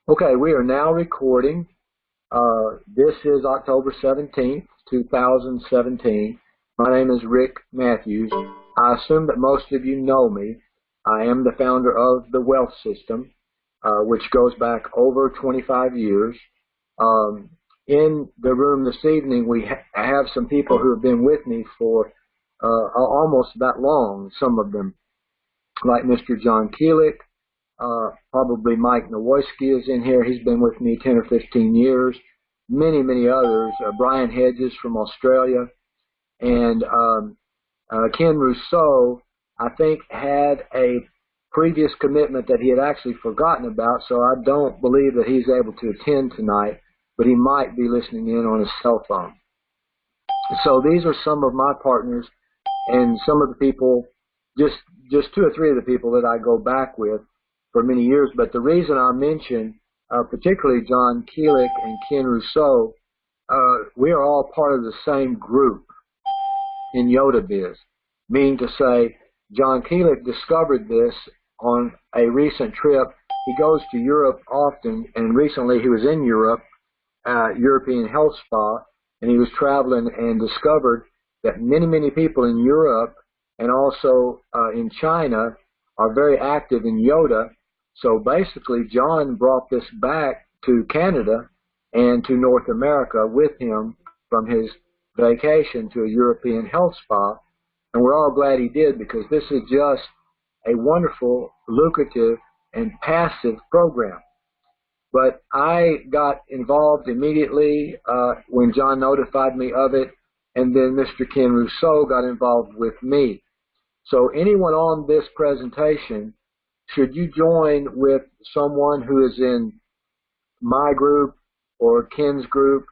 Okay, we are now recording. This is October 17th, 2017. My name is Rick Matthews. I assume that most of you know me. I am the founder of the Wealth System, which goes back over 25 years. In the room this evening, we have some people who have been with me for almost that long, some of them, like Mr. John Keelick. Probably Mike Nowosky is in here. He's been with me 10 or 15 years. Many others. Brian Hedges from Australia. And Ken Rousseau, I think, had a previous commitment that he had actually forgotten about, so I don't believe that he's able to attend tonight, but he might be listening in on his cell phone. So these are some of my partners and some of the people, just two or three of the people that I go back with for many years. But the reason I mention particularly John Keelick and Ken Rousseau, we are all part of the same group in YOTA biz, meaning to say John Keelick discovered this on a recent trip. He goes to Europe often, and recently he was in Europe, European Health Spa, and he was traveling and discovered that many people in Europe and also in China are very active in YOTA. So basically, John brought this back to Canada and to North America with him from his vacation to a European health spa. And we're all glad he did, because this is just a wonderful, lucrative, and passive program. But I got involved immediately when John notified me of it, and then Mr. Ken Rousseau got involved with me. So anyone on this presentation, should you join with someone who is in my group or Ken's group,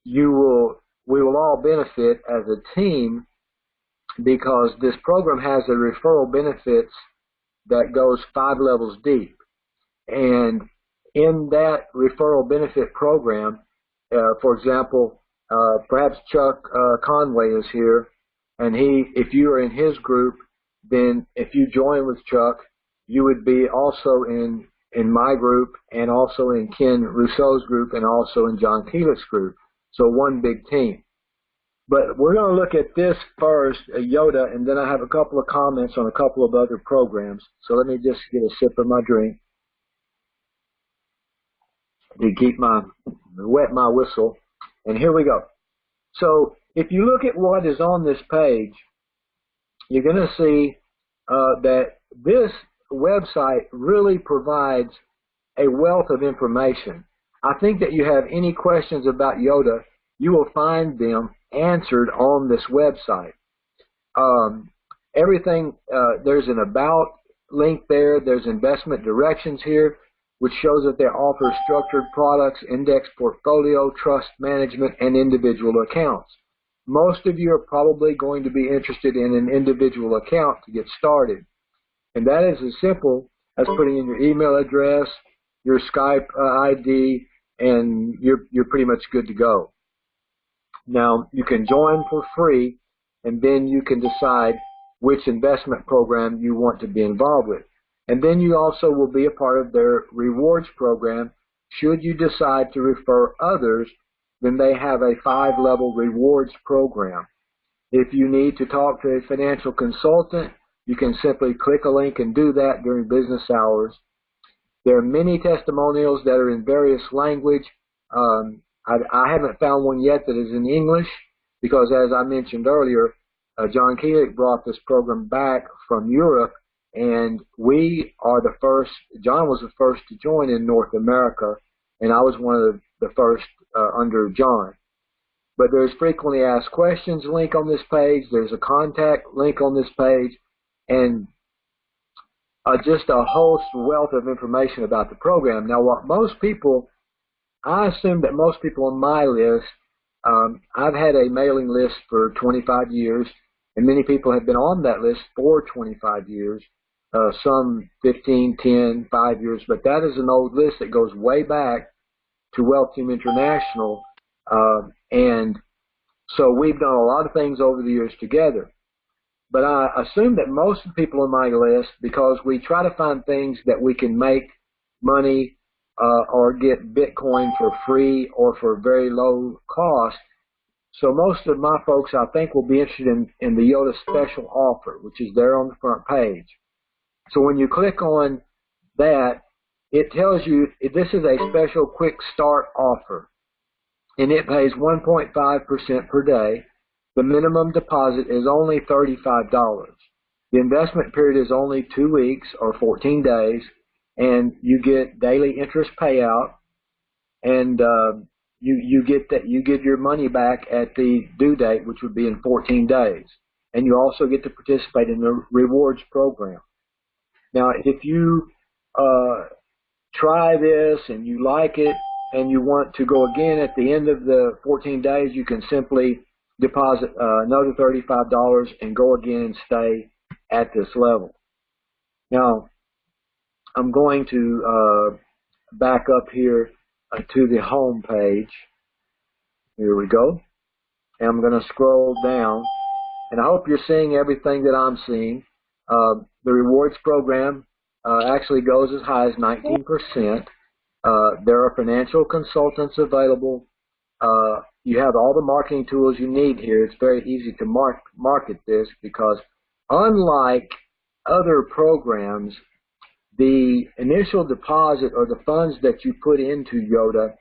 we will all benefit as a team, because this program has a referral benefits that goes 5 levels deep. And in that referral benefit program, for example, perhaps Chuck Conway is here, and if you are in his group, then if you join with Chuck, you would be also in my group, and also in Ken Rousseau's group, and also in John Keelick's group. So one big team. But we're going to look at this first, YOTA, and then I have a couple of comments on a couple of other programs. So let me just get a sip of my drink to wet my whistle. And here we go. So if you look at what is on this page, you're going to see that this website really provides a wealth of information. I think that you have any questions about YOTA, you will find them answered on this website. Everything, there's an about link there, there's investment directions here, which shows that they offer structured products, index portfolio, trust management, and individual accounts. Most of you are probably going to be interested in an individual account to get started. And that is as simple as putting in your email address, your Skype ID, and you're pretty much good to go. Now, you can join for free, and then you can decide which investment program you want to be involved with. And then you also will be a part of their rewards program. Should you decide to refer others, then they have a 5-level rewards program. If you need to talk to a financial consultant, you can simply click a link and do that during business hours. There are many testimonials that are in various language. I haven't found one yet that is in English, because as I mentioned earlier, John Keelick brought this program back from Europe, and we are the first. John was the first to join in North America, and I was one of the first under John. But there's frequently asked questions link on this page. There's a contact link on this page, and just a host wealth of information about the program. Now, what most people, I assume that most people on my list, I've had a mailing list for 25 years, and many people have been on that list for 25 years, some 15, 10, 5 years, but that is an old list that goes way back to Wealth Team International, and so we've done a lot of things over the years together. But I assume that most of the people on my list, because we try to find things that we can make money or get Bitcoin for free or for very low cost. So most of my folks, I think, will be interested in the YOTA special offer, which is there on the front page. So when you click on that, it tells you this is a special quick start offer, and it pays 1.5% per day. The minimum deposit is only $35. The investment period is only 2 weeks or 14 days, and you get daily interest payout, and you get your money back at the due date, which would be in 14 days. And you also get to participate in the rewards program. Now, if you try this and you like it and you want to go again at the end of the 14 days, you can simply deposit another $35 and go again and stay at this level. Now, I'm going to back up here to the home page. Here we go. And I'm going to scroll down. And I hope you're seeing everything that I'm seeing. The rewards program actually goes as high as 19%. There are financial consultants available. You have all the marketing tools you need here. It's very easy to market this because unlike other programs, the initial deposit or the funds that you put into YOTA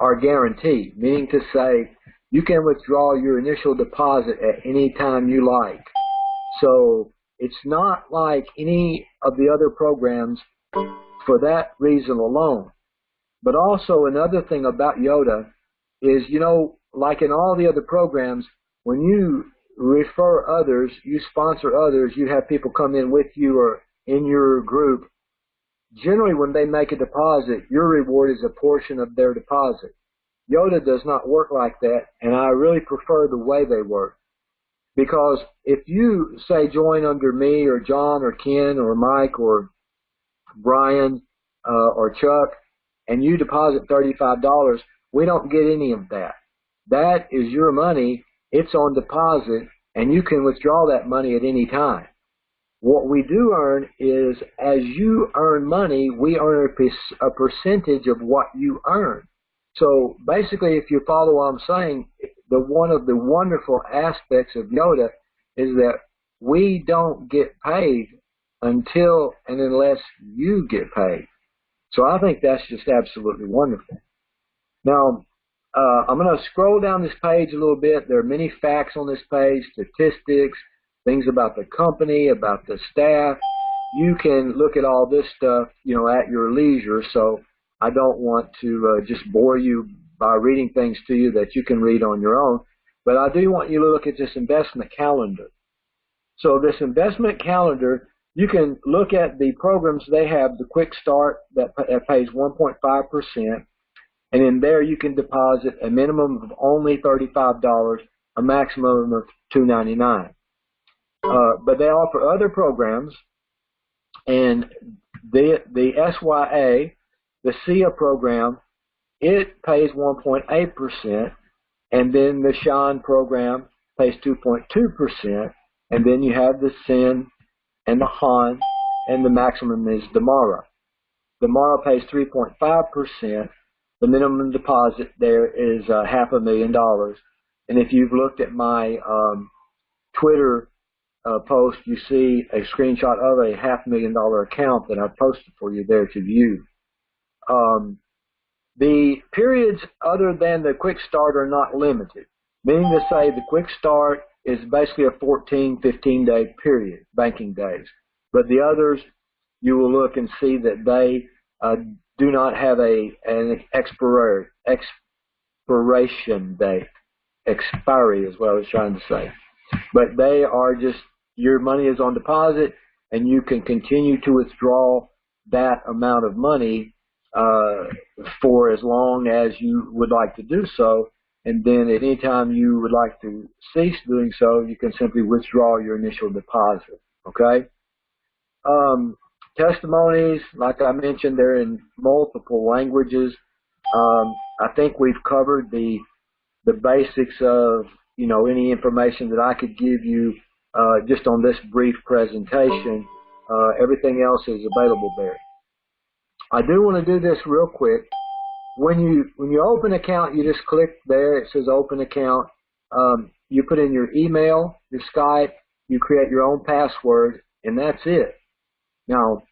are guaranteed, meaning to say you can withdraw your initial deposit at any time you like. So it's not like any of the other programs for that reason alone. But also another thing about YOTA is, you know, like in all the other programs, when you refer others, you sponsor others, you have people come in with you or in your group, generally when they make a deposit, your reward is a portion of their deposit. YOTA does not work like that, and I really prefer the way they work. Because if you, say, join under me or John or Ken or Mike or Brian or Chuck, and you deposit $35, we don't get any of that. That is your money. It's on deposit, and you can withdraw that money at any time. What we do earn is, as you earn money, we earn a percentage of what you earn. So basically, if you follow what I'm saying, one of the wonderful aspects of YOTA is that we don't get paid until and unless you get paid. So I think that's just absolutely wonderful. Now, I'm going to scroll down this page a little bit. There are many facts on this page, statistics, things about the company, about the staff. You can look at all this stuff, you know, at your leisure. So I don't want to just bore you by reading things to you that you can read on your own. But I do want you to look at this investment calendar. So this investment calendar, you can look at the programs they have, the Quick Start that pays 1.5%. And in there you can deposit a minimum of only $35, a maximum of $2.99. But they offer other programs, and the SYA, the SIA program, it pays 1.8%, and then the Shine program pays 2.2%, and then you have the SIN and the HAN, and the maximum is the MARA. The MARA pays 3.5%. The minimum deposit there is $500,000. And if you've looked at my Twitter post, you see a screenshot of a $500,000 account that I've posted for you there to view. The periods other than the Quick Start are not limited, meaning to say the Quick Start is basically a 14, 15-day period, banking days. But the others, you will look and see that they do not have an expiration date. Expiry is what I was trying to say. But they are just, your money is on deposit, and you can continue to withdraw that amount of money for as long as you would like to do so. And then at any time you would like to cease doing so, you can simply withdraw your initial deposit. Okay? Testimonies, like I mentioned, they're in multiple languages. I think we've covered the basics of, you know, any information that I could give you just on this brief presentation. Everything else is available there. I do want to do this real quick. When you open an account, you just click there. It says open account. You put in your email, your Skype, you create your own password, and that's it. Now,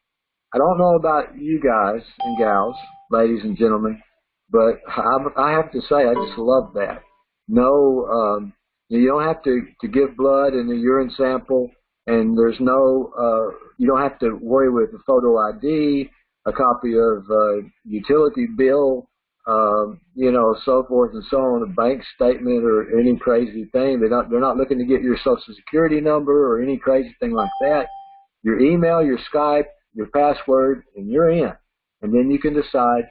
I don't know about you guys and gals, ladies and gentlemen, but I have to say I just love that. No, you don't have to give blood and a urine sample, and there's no, you don't have to worry with a photo ID, a copy of utility bill, so forth and so on, a bank statement or any crazy thing. They're not looking to get your social security number or any crazy thing like that. Your email, your Skype, your password, and you're in. And then you can decide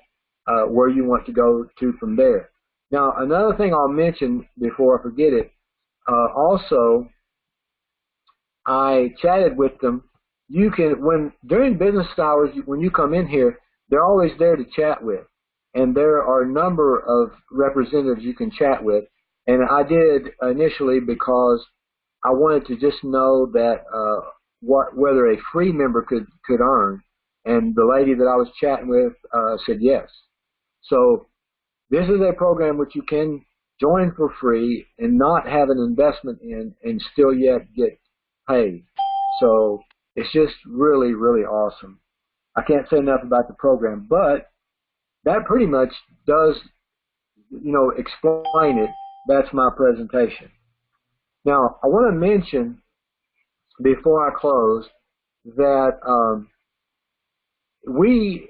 where you want to go to from there. Now, another thing I'll mention before I forget it, also, I chatted with them. You can, during business hours, when you come in here, they're always there to chat with. And there are a number of representatives you can chat with. And I did initially because I wanted to just know that whether a free member could earn. And the lady that I was chatting with said yes. So this is a program which you can join for free and not have an investment in and still yet get paid. So it's just really, really awesome. I can't say enough about the program, but that pretty much does, explain it. That's my presentation. Now, I want to mention before I close that we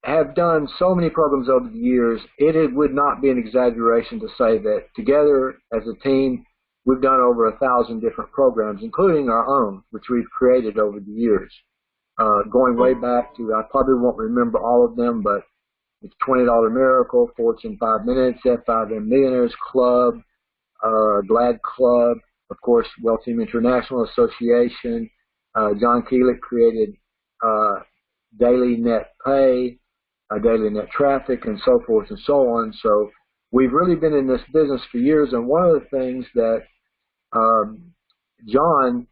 have done so many programs over the years, it would not be an exaggeration to say that together as a team, we've done over 1,000 different programs, including our own, which we've created over the years. Going way back to, I probably won't remember all of them, but it's $20 Miracle, Fortune 5 Minutes, F5M Millionaires Club, Glad Club, of course, Wealth Team International Association. John Keelik created Daily Net Pay, Daily Net Traffic, and so forth and so on. So we've really been in this business for years, and one of the things that John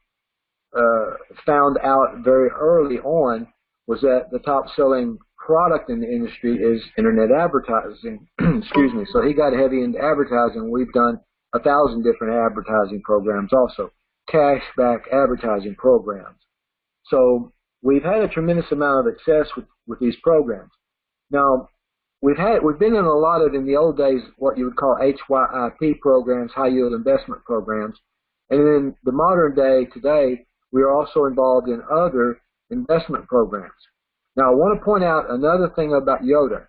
found out very early on was that the top-selling product in the industry is internet advertising. Excuse me. So he got heavy into advertising. We've done 1,000 different advertising programs also, cashback advertising programs. So we've had a tremendous amount of success with these programs. Now, we've been in a lot of, in the old days, what you would call HYIP programs, high yield investment programs. And in the modern day today, we are also involved in other investment programs. Now, I want to point out another thing about YOTA.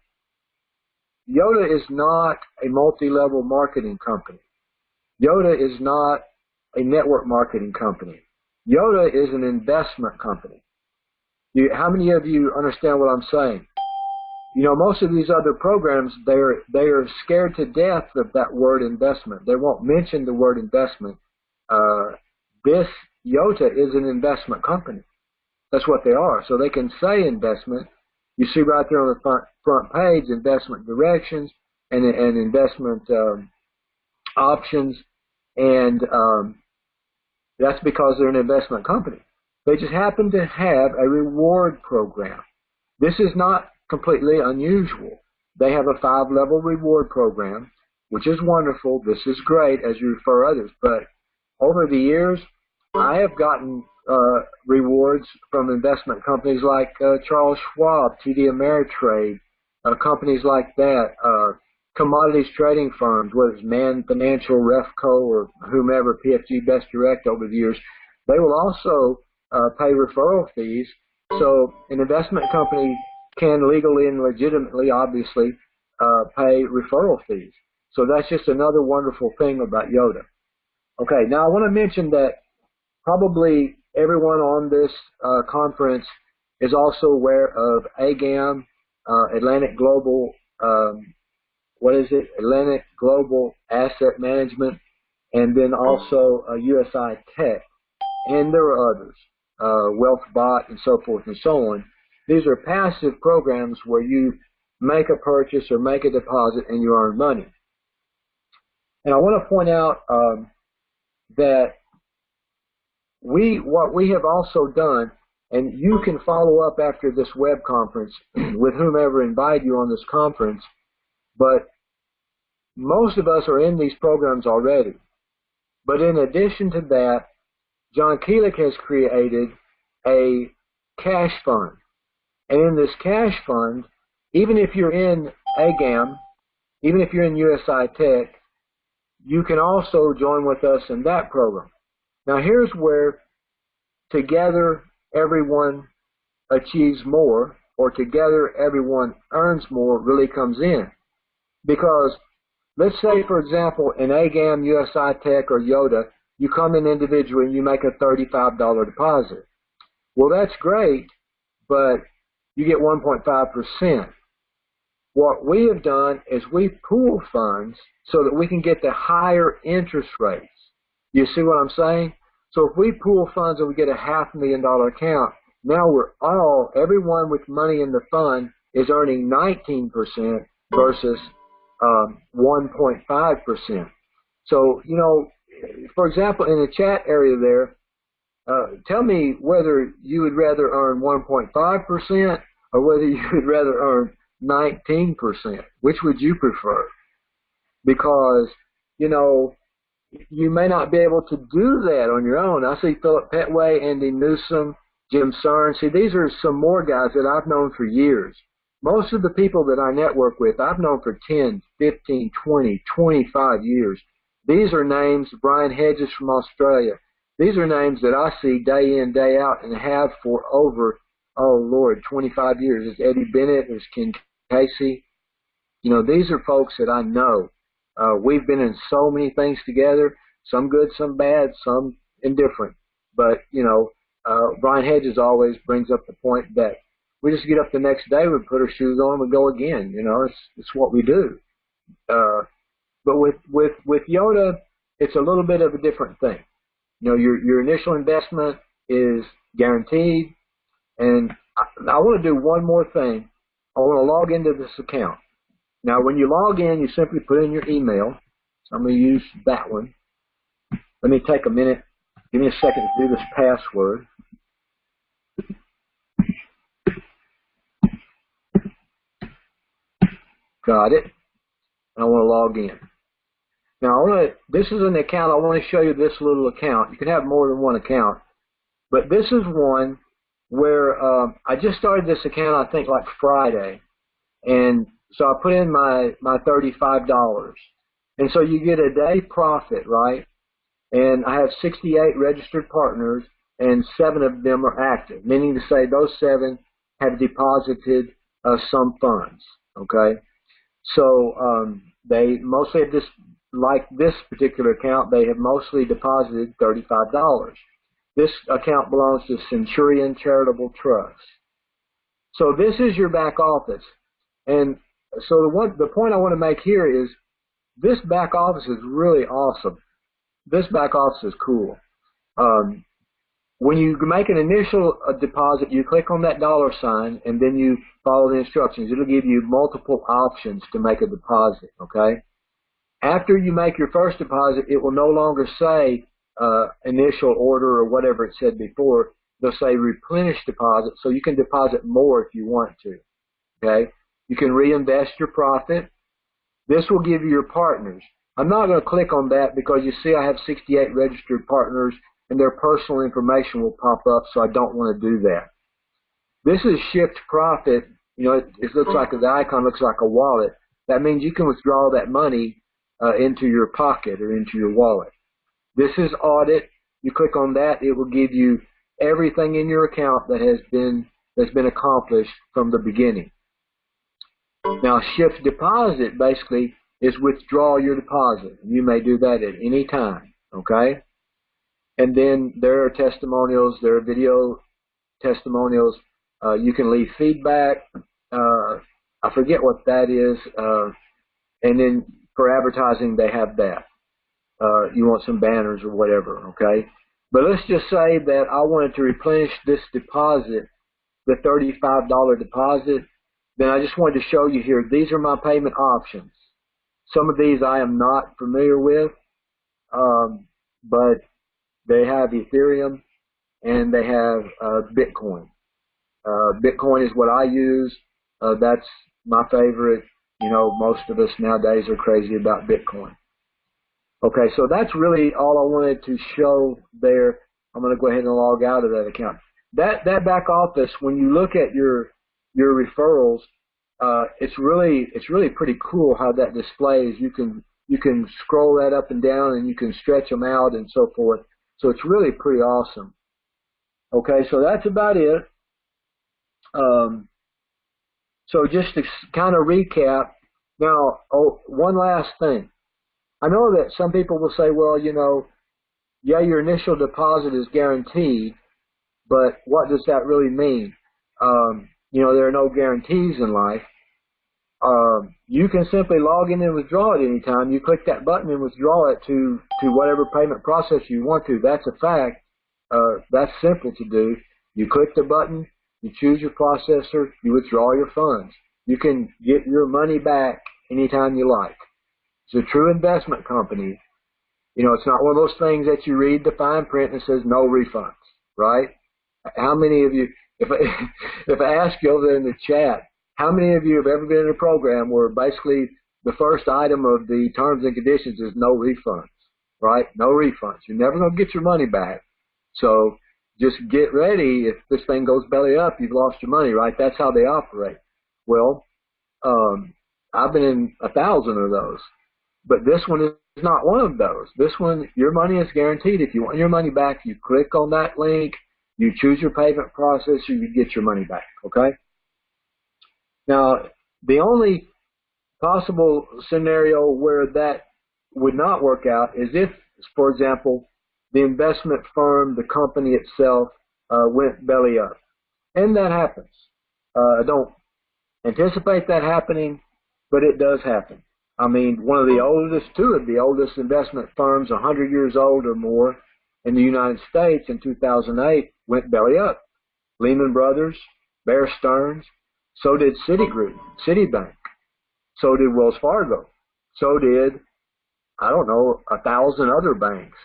YOTA is not a multi-level marketing company. YOTA is not a network marketing company. YOTA is an investment company. How many of you understand what I'm saying? Most of these other programs, they are scared to death of that word investment. They won't mention the word investment. This YOTA is an investment company. That's what they are. So they can say investment. You see right there on the front page, investment directions and investment options, and that's because they're an investment company. They just happen to have a reward program. This is not completely unusual. They have a 5-level reward program, which is wonderful. This is great as you refer others. But over the years, I have gotten rewards from investment companies like Charles Schwab, TD Ameritrade, companies like that, commodities trading firms, whether it's Man Financial, Refco, or whomever, PFG Best Direct over the years. They will also pay referral fees. So an investment company can legally and legitimately, obviously, pay referral fees. So that's just another wonderful thing about YOTA. Okay, now I want to mention that probably everyone on this conference is also aware of AGAM, Atlantic Global, Atlantic Global Asset Management, and then also USI Tech. And there are others, WealthBot and so forth and so on. These are passive programs where you make a purchase or make a deposit and you earn money. And I want to point out that what we have also done And you can follow up after this web conference with whomever invited you on this conference, but most of us are in these programs already. But in addition to that, John Keelik has created a cash fund. And in this cash fund, even if you're in AGAM, even if you're in USI Tech, you can also join with us in that program. Now here's where together everyone achieves more, or together everyone earns more really comes in. Because let's say, for example, in AGAM, USI Tech, or YOTA, you come in individually and you make a $35 deposit. Well, that's great, but you get 1.5%. What we have done is we pool funds so that we can get the higher interest rates. You see what I'm saying? So if we pool funds and we get a $500,000 account, now everyone with money in the fund is earning 19% versus 1.5%. So, you know, for example, in the chat area there, tell me whether you would rather earn 1.5% or whether you would rather earn 19%. Which would you prefer? Because, you know, you may not be able to do that on your own. I see Philip Petway, Andy Newsom, Jim Cern. See, these are some more guys that I've known for years. Most of the people that I network with, I've known for 10, 15, 20, 25 years. These are names, Brian Hedges from Australia. These are names that I see day in, day out, and have for over, oh Lord, 25 years. There's Eddie Bennett, there's Ken Casey. You know, these are folks that I know. We've been in so many things together, some good, some bad, some indifferent. But, you know, Brian Hedges always brings up the point that we just get up the next day, we put our shoes on, we go again. You know, it's what we do. But with YOTA, it's a little bit of a different thing. You know, your initial investment is guaranteed. And I want to do one more thing. I want to log into this account. Now, when you log in, you simply put in your email. So I'm going to use that one. Let me take a minute. Give me a second to do this password. Got it. And I want to log in. Now, this is an account. I want to show you this little account. You can have more than one account. But this is one where I just started this account, I think, like Friday. And so I put in my $35. And so you get a day profit, right? And I have 68 registered partners, and 7 of them are active, meaning to say those 7 have deposited some funds, okay? So they mostly have like this particular account, they have mostly deposited $35. This account belongs to Centurion Charitable Trust. So this is your back office. And so the point I want to make here is this back office is really awesome. This back office is cool. When you make an initial deposit, you click on that $sign and then you follow the instructions. It'll give you multiple options to make a deposit, okay? After you make your first deposit, it will no longer say initial order or whatever it said before. They'll say replenish deposit, so you can deposit more if you want to, okay? You can reinvest your profit. This will give you your partners. I'm not going to click on that because you see I have 68 registered partners and their personal information will pop up, so I don't want to do that. This is shift profit. You know, it looks like the icon looks like a wallet. That means you can withdraw that money into your pocket or into your wallet. This is audit. You click on that, it will give you everything in your account that's been accomplished from the beginning. Now, shift deposit basically is withdraw your deposit. You may do that at any time, okay? And then there are testimonials, there are video testimonials. You can leave feedback. I forget what that is. And then for advertising, they have that. You want some banners or whatever, okay? But let's just say that I wanted to replenish this deposit, the $35 deposit. Then I just wanted to show you here, these are my payment options. Some of these I am not familiar with, but they have Ethereum, and they have Bitcoin. Bitcoin is what I use. That's my favorite. You know, most of us nowadays are crazy about Bitcoin. Okay, so that's really all I wanted to show there. I'm going to go ahead and log out of that account. That back office, when you look at your referrals, it's really pretty cool how that displays. You can scroll that up and down, and you can stretch them out and so forth. So it's really pretty awesome. Okay, so that's about it. So just to kind of recap, now, one last thing. I know that some people will say, well, you know, yeah, your initial deposit is guaranteed, but what does that really mean? You know, there are no guarantees in life. You can simply log in and withdraw at any time. You click that button and withdraw it to whatever payment process you want to. That's a fact. That's simple to do. You click the button, you choose your processor, you withdraw your funds. You can get your money back anytime you like. It's a true investment company. You know, it's not one of those things that you read the fine print and it says no refunds, right? How many of you, if I ask you over there in the chat, how many of you have ever been in a program where basically the first item of the terms and conditions is no refunds, right? No refunds. You're never going to get your money back. So just get ready. If this thing goes belly up, you've lost your money, right? That's how they operate. Well, I've been in 1,000 of those. But this one is not one of those. This one, your money is guaranteed. If you want your money back, you click on that link, you choose your payment processor, you get your money back, okay? Now, the only possible scenario where that would not work out is if, for example, the investment firm, the company itself, went belly up. And that happens. I don't anticipate that happening, but it does happen. I mean, two of the oldest investment firms, 100 years old or more, in the United States in 2008 went belly up. Lehman Brothers, Bear Stearns, so did Citigroup, Citibank, so did Wells Fargo, so did, I don't know, 1,000 other banks.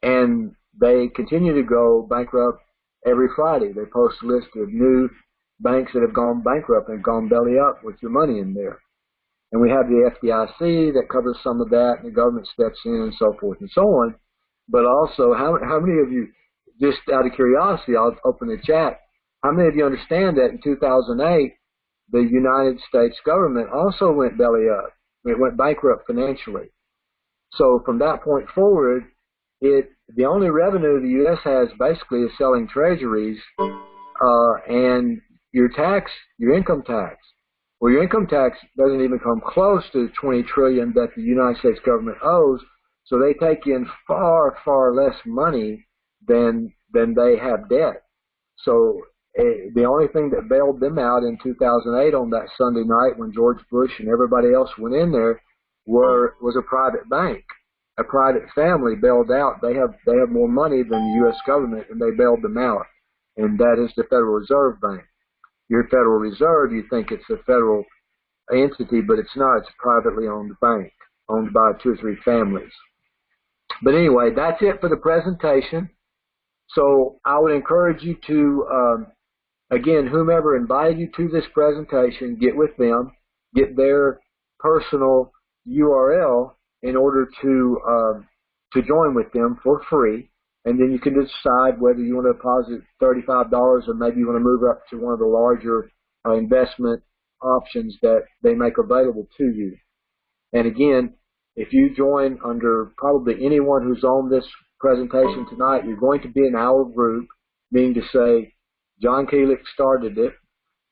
And they continue to go bankrupt every Friday. They post a list of new banks that have gone bankrupt and gone belly up with your money in there. And we have the FDIC that covers some of that, and the government steps in and so forth and so on. But also, how many of you, just out of curiosity, I'll open the chat, how many of you understand that in 2008, the United States government also went belly up? It went bankrupt financially. So from that point forward, the only revenue the U.S. has basically is selling treasuries and your income tax. Well, your income tax doesn't even come close to the $20 trillion that the United States government owes, so they take in far, far less money than they have debt. So the only thing that bailed them out in 2008 on that Sunday night when George Bush and everybody else went in there was a private bank. A private family bailed out. They have more money than the U.S. government, and they bailed them out, and that is the Federal Reserve Bank. Your Federal Reserve, you think it's a federal entity, but it's not. It's a privately owned bank, owned by 2 or 3 families. But anyway, that's it for the presentation. So I would encourage you to, again, whomever invited you to this presentation, get with them, get their personal URL in order to join with them for free. And then you can decide whether you want to deposit $35 or maybe you want to move up to one of the larger investment options that they make available to you. And again, if you join under probably anyone who's on this presentation tonight, you're going to be in our group, meaning to say John Keelich started it,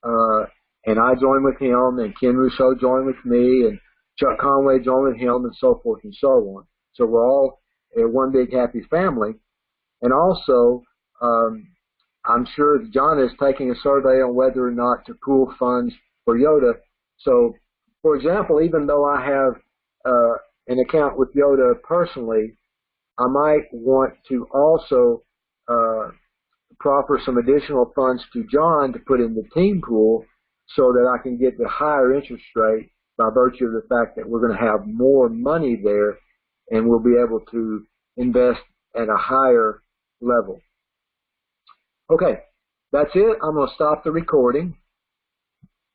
and I joined with him, and Ken Rousseau joined with me, and Chuck Conway joined with him, and so forth and so on. So we're all one big happy family. And also, I'm sure John is taking a survey on whether or not to pool funds for YOTA. So, for example, even though I have an account with YOTA personally, I might want to also proffer some additional funds to John to put in the team pool so that I can get the higher interest rate by virtue of the fact that we're going to have more money there and we'll be able to invest at a higher level. Okay, that's it. I'm going to stop the recording.